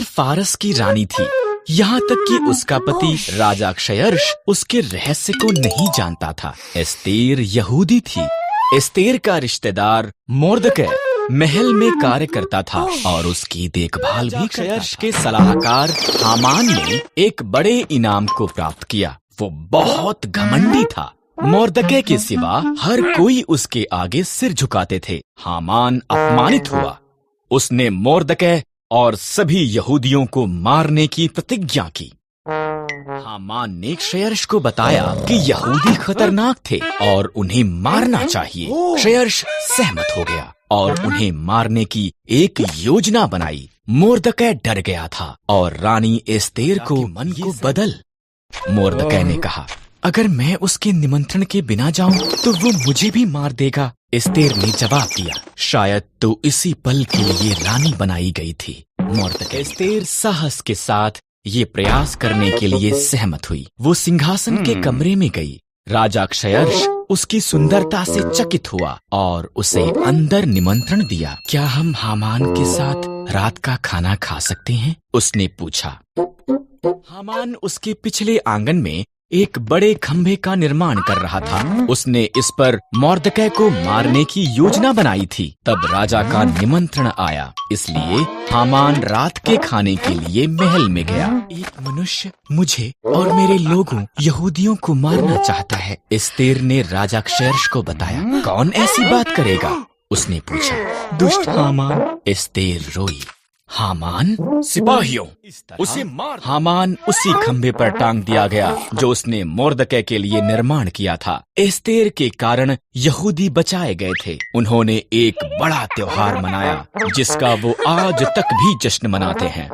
Esther फारस की रानी थी, यहाँ तक कि उसका पति राजा क्षयर्ष उसके रहस्य को नहीं जानता था। एस्तेर यहूदी थी। एस्तेर का रिश्तेदार मोर्दकै महल में कार्य करता था और उसकी देखभाल भी क्षयर्ष के सलाहकार हामान ने एक बड़े इनाम को प्राप्त किया। वो बहुत घमंडी था। मोर्दकै के सिवा हर कोई उसके आगे सिर झुकाते थे। हामान अपमानित हुआ। उसने मोर्दकै और सभी यहूदियों को मारने की प्रतिज्ञा की। हामान ने क्षयर्ष को बताया कि यहूदी खतरनाक थे और उन्हें मारना चाहिए। क्षयर्ष सहमत हो गया और उन्हें मारने की एक योजना बनाई। मोर्दकै डर गया था और रानी एस्तेर को मन को बदल। मोर्दकै ने कहा, अगर मैं उसके निमंत्रण के बिना जाऊं तो वो मुझे भी मार देगा। एस्तेर ने जवाब दिया, शायद तो इसी पल के लिए रानी बनाई गई थी। मोर्दकै एस्तेर साहस के साथ ये प्रयास करने के लिए सहमत हुई। वो सिंहासन के कमरे में गई। राजा क्षयर्ष उसकी सुंदरता से चकित हुआ और उसे अंदर निमंत्रण दिया। क्या हम हामान के साथ रात का खाना खा सकते हैं? उसने पूछा। हामान उसके पिछले आंगन में एक बड़े खंभे का निर्माण कर रहा था। उसने इस पर मोर्दकै को मारने की योजना बनाई थी। तब राजा का निमंत्रण आया, इसलिए हामान रात के खाने के लिए महल में गया। एक मनुष्य मुझे और मेरे लोगों यहूदियों को मारना चाहता है, एस्तेर ने राजा क्षयर्ष को बताया। कौन ऐसी बात करेगा? उसने पूछा। दुष्ट हामान। एस्तेर रोई। हामान, सिपाहियों, उसे मार। हामान उसी खंभे पर टांग दिया गया जो उसने मोर्दकै के लिए निर्माण किया था। एस्तेर के कारण यहूदी बचाए गए थे। उन्होंने एक बड़ा त्योहार मनाया जिसका वो आज तक भी जश्न मनाते हैं।